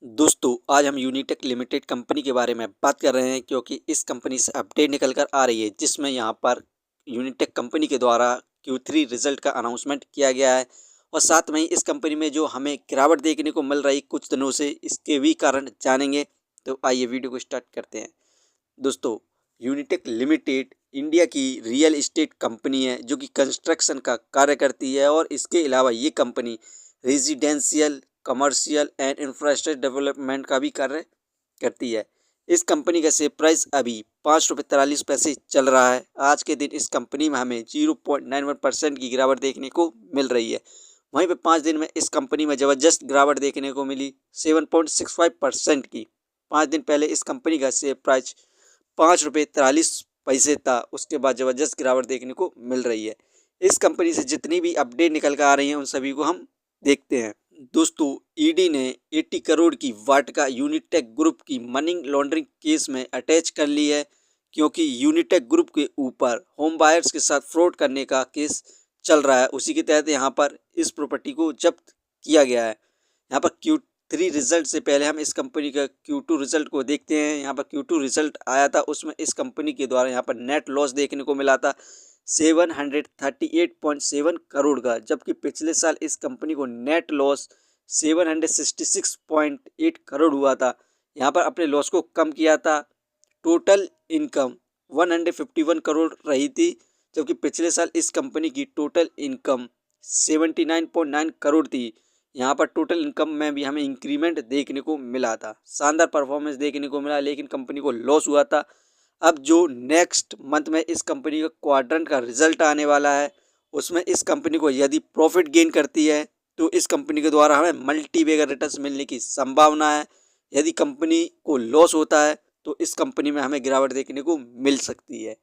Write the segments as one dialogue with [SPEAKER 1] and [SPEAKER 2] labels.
[SPEAKER 1] दोस्तों आज हम यूनिटेक लिमिटेड कंपनी के बारे में बात कर रहे हैं क्योंकि इस कंपनी से अपडेट निकल कर आ रही है जिसमें यहाँ पर यूनिटेक कंपनी के द्वारा Q3 रिजल्ट का अनाउंसमेंट किया गया है और साथ में ही इस कंपनी में जो हमें गिरावट देखने को मिल रही कुछ दिनों से इसके भी कारण जानेंगे। तो आइए वीडियो को स्टार्ट करते हैं। दोस्तों यूनिटेक लिमिटेड इंडिया की रियल इस्टेट कंपनी है जो कि कंस्ट्रक्शन का कार्य करती है और इसके अलावा ये company residential commercial and infrastructure development का भी कार्य करती है। इस कंपनी का शेयर प्राइस अभी ₹5.43 चल रहा है। आज के दिन इस कंपनी में हमें 0.91% की गिरावट देखने को मिल रही है। वहीं पे 5 दिन में इस कंपनी में ज़बरदस्त गिरावट देखने को मिली 7.65% की। 5 दिन पहले इस कंपनी का शेयर प्राइस ₹5.43 था। उसके बाद ज़बरदस्त गिरावट देखने को मिल रही है। इस कंपनी से जितनी भी अपडेट निकल कर आ रही हैं उन सभी को हम देखते हैं। दोस्तों ईडी ने 80 करोड़ की वाटका यूनिटेक ग्रुप की मनी लॉन्ड्रिंग केस में अटैच कर ली है क्योंकि यूनिटेक ग्रुप के ऊपर होम बायर्स के साथ फ्रॉड करने का केस चल रहा है। उसी के तहत यहाँ पर इस प्रॉपर्टी को जब्त किया गया है। यहाँ पर Q3 रिजल्ट से पहले हम इस कंपनी का Q2 रिजल्ट को देखते हैं। यहाँ पर Q2 रिजल्ट आया था, उसमें इस कंपनी के द्वारा यहाँ पर नेट लॉस देखने को मिला था 738.7 करोड़ का, जबकि पिछले साल इस कंपनी को नेट लॉस 766.8 करोड़ हुआ था। यहाँ पर अपने लॉस को कम किया था। टोटल इनकम 151 करोड़ रही थी, जबकि पिछले साल इस कंपनी की टोटल इनकम 79.9 करोड़ थी। यहाँ पर टोटल इनकम में भी हमें इंक्रीमेंट देखने को मिला था, शानदार परफॉर्मेंस देखने को मिला, लेकिन कंपनी को लॉस हुआ था। अब जो नेक्स्ट मंथ में इस कंपनी का क्वाड्रेंट का रिजल्ट आने वाला है उसमें इस कंपनी को यदि प्रॉफिट गेन करती है तो इस कंपनी के द्वारा हमें मल्टी बैगर रिटर्न्स मिलने की संभावना है। यदि कंपनी को लॉस होता है तो इस कंपनी में हमें गिरावट देखने को मिल सकती है।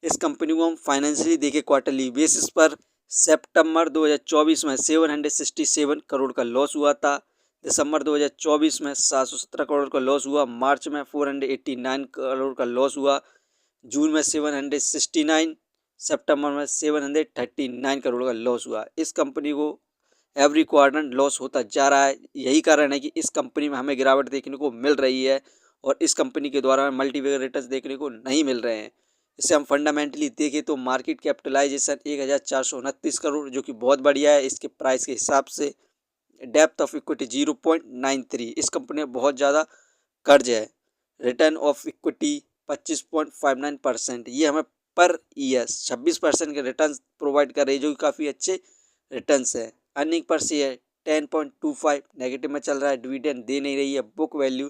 [SPEAKER 1] इस कंपनी को हम फाइनेंशियली देखें क्वार्टरली बेसिस पर सितंबर 2024 में 767 करोड़ का लॉस हुआ था। दिसंबर 2024 में 717 करोड़ का लॉस हुआ। मार्च में 489 करोड़ का लॉस हुआ। जून में 769, सितंबर में 739 करोड़ का लॉस हुआ। इस कंपनी को एवरी क्वार्टर लॉस होता जा रहा है। यही कारण है कि इस कंपनी में हमें गिरावट देखने को मिल रही है और इस कंपनी के द्वारा हमें मल्टीबैगर रिटर्न्स देखने को नहीं मिल रहे हैं। इसे हम फंडामेंटली देखें तो मार्केट कैपिटलाइजेशन 1429 करोड़, जो कि बहुत बढ़िया है इसके प्राइस के हिसाब से। डेप्थ ऑफ इक्विटी 0.93, इस कंपनी में बहुत ज़्यादा कर्ज है। रिटर्न ऑफ इक्विटी 25.59%, ये हमें पर ईयर 26% के रिटर्न प्रोवाइड कर रही है, जो कि काफ़ी अच्छे रिटर्न्स है। अर्निंग पर शेयर 10.25 नेगेटिव में चल रहा है, डिविडेंड दे नहीं रही है। बुक वैल्यू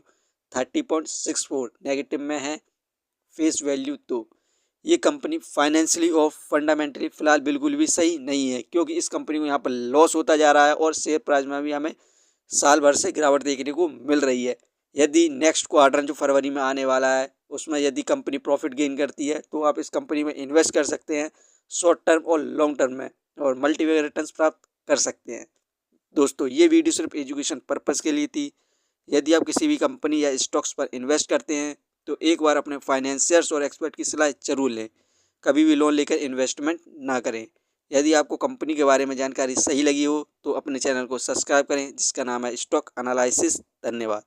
[SPEAKER 1] 30.64 नेगेटिव में है। फेस वैल्यू तो ये कंपनी फाइनेंशियली और फंडामेंटली फ़िलहाल बिल्कुल भी सही नहीं है, क्योंकि इस कंपनी को यहाँ पर लॉस होता जा रहा है और शेयर प्राइस में भी हमें साल भर से गिरावट देखने को मिल रही है। यदि नेक्स्ट क्वार्टर जो फरवरी में आने वाला है उसमें यदि कंपनी प्रॉफिट गेन करती है तो आप इस कंपनी में इन्वेस्ट कर सकते हैं शॉर्ट टर्म और लॉन्ग टर्म में, और मल्टीबैगर रिटर्न्स प्राप्त कर सकते हैं। दोस्तों ये वीडियो सिर्फ एजुकेशन पर्पज़ के लिए थी। यदि आप किसी भी कंपनी या स्टॉक्स पर इन्वेस्ट करते हैं तो एक बार अपने फाइनेंशियर्स और एक्सपर्ट की सलाह जरूर लें। कभी भी लोन लेकर इन्वेस्टमेंट ना करें। यदि आपको कंपनी के बारे में जानकारी सही लगी हो तो अपने चैनल को सब्सक्राइब करें, जिसका नाम है स्टॉक एनालिसिस। धन्यवाद।